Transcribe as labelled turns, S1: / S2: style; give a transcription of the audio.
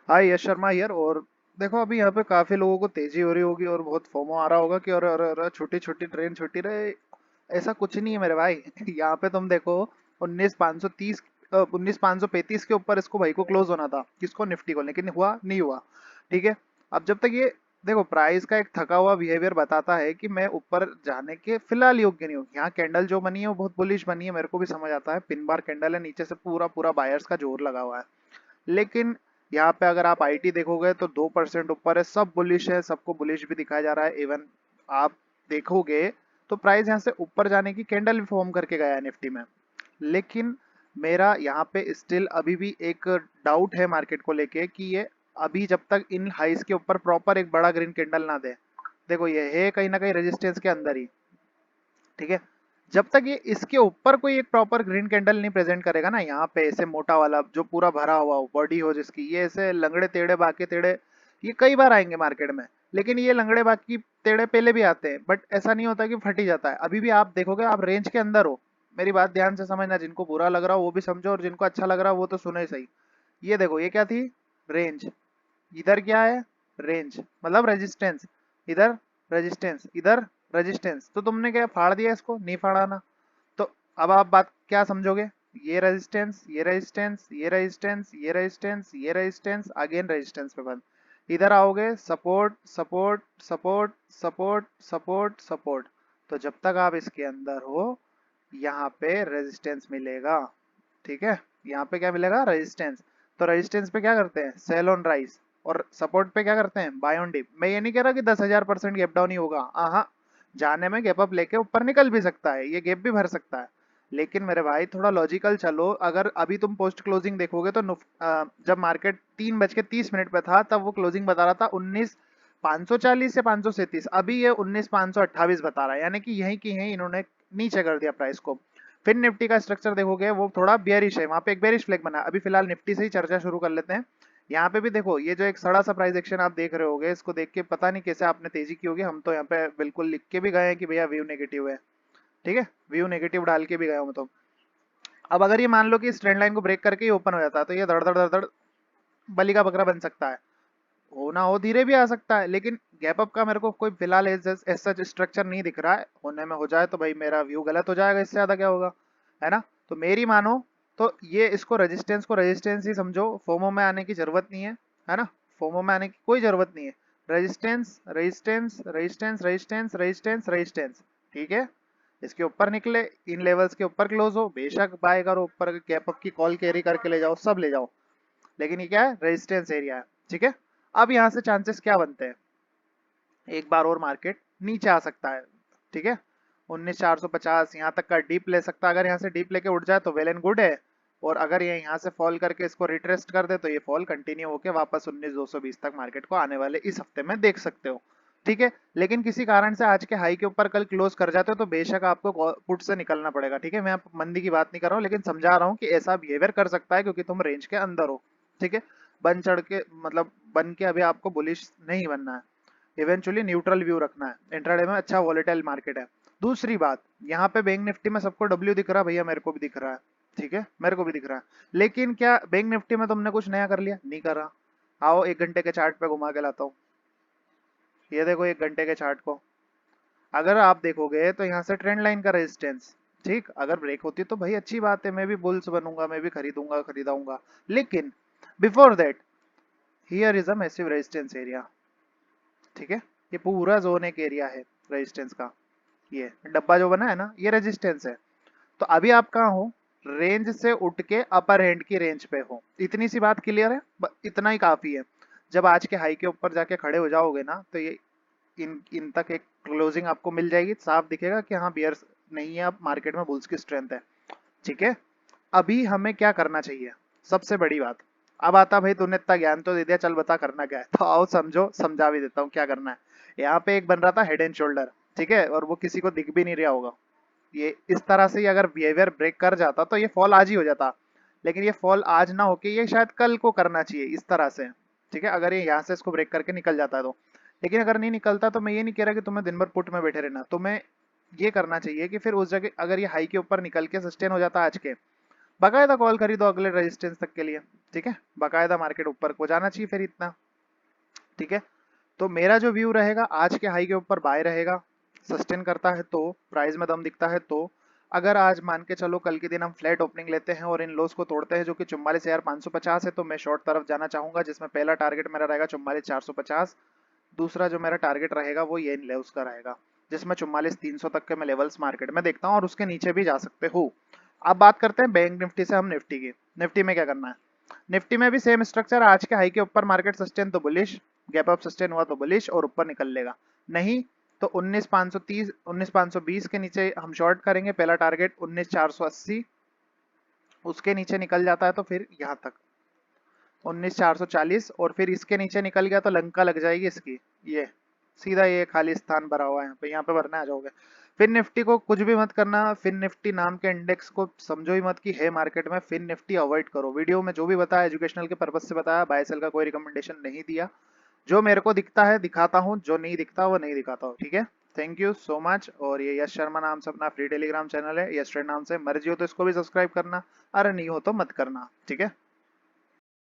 S1: हाय यश Sharma here. और देखो अभी यहाँ पे काफी लोगों को तेजी हो रही होगी और बहुत फोमो आ रहा होगा कि अरे छोटी छोटी ट्रेन छुट्टी रहे। ऐसा कुछ नहीं है मेरे भाई। यहाँ पे तुम देखो 19,530 19,535 के ऊपर इसको भाई को क्लोज होना था, किसको, निफ्टी को, लेकिन हुआ नहीं हुआ। ठीक है। अब जब तक ये देखो प्राइस का एक थका हुआ बिहेवियर बताता है कि मैं ऊपर जाने के फिलहाल योग्य नहीं हूँ। यहाँ कैंडल जो बनी है वो बहुत बुलिश बनी है, मेरे को भी समझ आता है, पिन बार कैंडल है, नीचे से पूरा पूरा बायर्स का जोर लगा हुआ है। लेकिन यहाँ पे अगर आप आईटी देखोगे तो 2% ऊपर है, सब बुलिश है, सबको बुलिश भी दिखाया जा रहा है। इवन आप देखोगे तो प्राइस यहाँ से ऊपर जाने की कैंडल भी फॉर्म करके गया है निफ्टी में। लेकिन मेरा यहाँ पे स्टिल अभी भी एक डाउट है मार्केट को लेके कि ये अभी जब तक इन हाइस के ऊपर प्रॉपर एक बड़ा ग्रीन कैंडल ना दे, देखो ये है कहीं ना कहीं रेजिस्टेंस के अंदर ही। ठीक है। जब तक ये इसके ऊपर कोई एक प्रॉपर ग्रीन कैंडल नहीं प्रेजेंट करेगा ना, यहाँ पे ऐसे मोटा वाला जो पूरा भरा हुआ हो बॉडी हो जिसकी, ये ऐसे लंगड़े टेढ़े बाके टेढ़े ये कई बार आएंगे मार्केट में। लेकिन ये लंगड़े बाकी टेढ़े पहले भी आते हैं, बट ऐसा नहीं होता कि फट ही जाता है। अभी भी आप देखोगे, आप रेंज के अंदर हो। मेरी बात ध्यान से समझना, जिनको बुरा लग रहा हो वो भी समझो और जिनको अच्छा लग रहा हो वो तो सुने ही सही। ये देखो ये क्या थी, रेंज। इधर क्या है, रेंज मतलब रेजिस्टेंस। इधर रेजिस्टेंस, इधर रेजिस्टेंस। तो तुमने क्या फाड़ दिया इसको, नहीं फाड़ा ना। तो अब आप बात क्या समझोगे, ये रेजिस्टेंस, ये रेजिस्टेंस, ये रेजिस्टेंस, ये रेजिस्टेंस, ये रेजिस्टेंस, अगेन रेजिस्टेंस पे बंद। इधर आओगे, support support support support support support. तो जब तक आप इसके अंदर हो यहाँ पे रेजिस्टेंस मिलेगा। ठीक है। यहाँ पे क्या मिलेगा, रेजिस्टेंस। तो रेजिस्टेंस पे क्या करते हैं, सेल ऑन राइज। और सपोर्ट पे क्या करते हैं, बाय ऑन डिप। मैं ये नहीं कह रहा कि 10,000% गैप डाउन ही होगा, हाँ। जाने में गैप अप लेके ऊपर निकल भी सकता है, ये गैप भी भर सकता है। लेकिन मेरे भाई थोड़ा लॉजिकल चलो। अगर अभी तुम पोस्ट क्लोजिंग देखोगे तो जब मार्केट 3:30 पे था तब वो क्लोजिंग बता रहा था 19,540 से 537। अभी ये 19,528 बता रहा है, यानी कि यहीं की यहीं इन्होंने नीचे कर दिया प्राइस को। फिर निफ्टी का स्ट्रक्चर देखोगे वो थोड़ा बेयरिश है, वहां पे एक बेयरिश फ्लैग बना है। अभी फिलहाल निफ्टी से ही चर्चा शुरू कर लेते हैं। यहाँ पे भी देखो ये जो एक सड़ा सा प्राइस एक्शन आप देख रहे होगे, इसको देख के पता नहीं कैसे आपने तेजी की होगी। हम तो यहाँ पे बिल्कुल लिख के भी गए हैं कि भैया व्यू नेगेटिव है। ठीक है, व्यू नेगेटिव डाल के भी गया हूँ। तो अब अगर ये मान लो कि इस ट्रेंड लाइन को ब्रेक करके ही ओपन हो जाता है तो ये धड़ धड़ धड़ धड़ बलि का बकरा बन सकता है। होना हो धीरे भी आ सकता है, लेकिन गैप अप का मेरे को कोई फिलहाल सच स्ट्रक्चर नहीं दिख रहा है। होने में हो जाए तो भाई मेरा व्यू गलत हो जाएगा, इससे ज्यादा क्या होगा, है ना। तो मेरी मानो तो ये इसको रेजिस्टेंस को रेजिस्टेंस ही समझो, फोमो में आने की जरूरत नहीं है ना। फोमो में आने की कोई जरूरत नहीं है। Resistance resistance resistance resistance resistance resistance. ठीक है। इसके ऊपर निकले, इन लेवल्स के ऊपर क्लोज हो, बेशक बाय करो, ऊपर गैप अप की कॉल कैरी करके ले जाओ, सब ले जाओ। लेकिन ये क्या है, रेजिस्टेंस एरिया है। ठीक है। अब यहाँ से चांसेस क्या बनते हैं, एक बार और मार्केट नीचे आ सकता है। ठीक है। 19,450 यहाँ तक का डीप ले सकता है। अगर यहाँ से डीप लेके उठ जाए तो वेल एंड गुड है। और अगर ये यहाँ से फॉल करके इसको रिट्रेस्ट कर दे तो ये फॉल कंटिन्यू होकर वापस 19,220 तक मार्केट को आने वाले इस हफ्ते में देख सकते हो। ठीक है। लेकिन किसी कारण से आज के हाई के ऊपर कल क्लोज कर जाते हो तो बेशक आपको पुट से निकलना पड़ेगा। ठीक है, मैं मंदी की बात नहीं कर रहा हूँ, लेकिन समझा रहा हूँ कि ऐसा बिहेवियर कर सकता है क्योंकि तुम रेंज के अंदर हो। ठीक है। बन चढ़ के मतलब बन के अभी आपको बुलिश नहीं बनना है, इवेंचुअली न्यूट्रल व्यू रखना है। इंट्राडे में अच्छा वॉलेटाइल मार्केट है। दूसरी बात, यहाँ पे बैंक निफ्टी में सबको डब्ल्यू दिख रहा है, भैया मेरे को भी दिख रहा है। ठीक है, मेरे को भी दिख रहा है। लेकिन क्या बैंक निफ्टी में तुमने कुछ नया कर लिया, नहीं कर रहा। आओ 1 घंटे के चार्ट पे घुमा के लाता हूँ। ये देखो 1 घंटे के चार्ट को, अगर आप देखोगे तो यहाँ से ट्रेंड लाइन का रेजिस्टेंस, ठीक, अगर ब्रेक होती तो भाई अच्छी बात है, मैं भी बुल्स बनूंगा, मैं भी खरीदूंगा खरीदाऊंगा। लेकिन before that here is a massive resistance area. ठीक है। ये पूरा जोन एक एरिया है रेजिस्टेंस का। ये डब्बा जो बना है ना, ये रेजिस्टेंस है। तो अभी आप कहाँ हो, रेंज से उठ के अपर हैंड की रेंज पे हो। इतनी सी बात क्लियर है, इतना ही काफी है। जब आज के हाई के ऊपर जाके खड़े हो जाओगे ना तो ये इन इन तक एक क्लोजिंग आपको मिल जाएगी, साफ दिखेगा कि हाँ बियर्स नहीं है, अब मार्केट में बुल्स की स्ट्रेंथ है। ठीक है। अभी हमें क्या करना चाहिए, सबसे बड़ी बात। अब आता भाई तूने इतना ज्ञान तो दे दिया, चल बता करना क्या है। तो आओ समझो, समझा भी देता हूँ क्या करना है। यहाँ पे एक बन रहा था हेड एंड शोल्डर। ठीक है, और वो किसी को दिख भी नहीं रहा होगा। ये इस तरह से ही अगर बिहेवियर ब्रेक कर जाता तो ये फॉल आज ही हो जाता। लेकिन ये फॉल आज ना होके ये शायद कल को करना चाहिए इस तरह से। ठीक है, अगर ये यहाँ से इसको ब्रेक करके निकल जाता है तो। लेकिन अगर नहीं निकलता तो मैं ये नहीं कह रहा कि तुम्हें दिन भर पुट में बैठे रहना, तुम्हें ये करना चाहिए कि फिर उस जगह अगर ये हाई के ऊपर निकल के सस्टेन हो जाता आज के, बाकायदा कॉल खरीदो अगले रेजिस्टेंस तक के लिए। ठीक है, बाकायदा मार्केट ऊपर को जाना चाहिए फिर इतना। ठीक है, तो मेरा जो व्यू रहेगा आज के हाई के ऊपर बाय रहेगा, सस्टेन करता है तो, प्राइस में दम दिखता है तो। अगर आज मान के चलो कल के दिन हम फ्लैट ओपनिंग लेते हैं और इन लोस को तोड़ते हैं जो कि 44,550 है, तो मैं शॉर्ट तरफ जाना चाहूंगा, जिसमें पहला टारगेट मेरा रहेगा 44,450। दूसरा जो मेरा टारगेट रहेगा वो ये लेवल्स का रहेगा, जिसमें 44,300 तक के मैं लेवल्स मार्केट में देखता हूँ और उसके नीचे भी जा सकते हो। अब बात करते हैं बैंक निफ्टी से हम निफ्टी की। निफ्टी में क्या करना है? निफ्टी में भी सेम स्ट्रक्चर, आज के हाई के ऊपर मार्केट सस्टेन तो बुलिश, गैप अप सस्टेन हुआ तो बुलिश और ऊपर निकल लेगा। नहीं तो 19,530 19,520 के नीचे हम शॉर्ट करेंगे, पहला टारगेट 19,480, उसके नीचे निकल जाता है तो फिर यहाँ तक 19,440, और फिर इसके नीचे निकल गया तो लंका लग जाएगी इसकी, ये सीधा ये खाली स्थान भरा हुआ है यहाँ पे भरने आ जाओगे। फिर निफ्टी को कुछ भी मत करना, फिर निफ्टी नाम के इंडेक्स को समझो ही मत कि है मार्केट में, फिर निफ्टी अवॉइड करो। वीडियो में जो भी बताया एजुकेशनल के पर्पज से बताया, बाय सेल का कोई रिकमेंडेशन नहीं दिया। जो मेरे को दिखता है दिखाता हूँ, जो नहीं दिखता वो नहीं दिखाता हूँ। ठीक है, थैंक यू सो मच। और ये यश शर्मा नाम से अपना फ्री टेलीग्राम चैनल है, यश ट्रेड नाम से, मर्जी हो तो इसको भी सब्सक्राइब करना, अरे नहीं हो तो मत करना। ठीक है।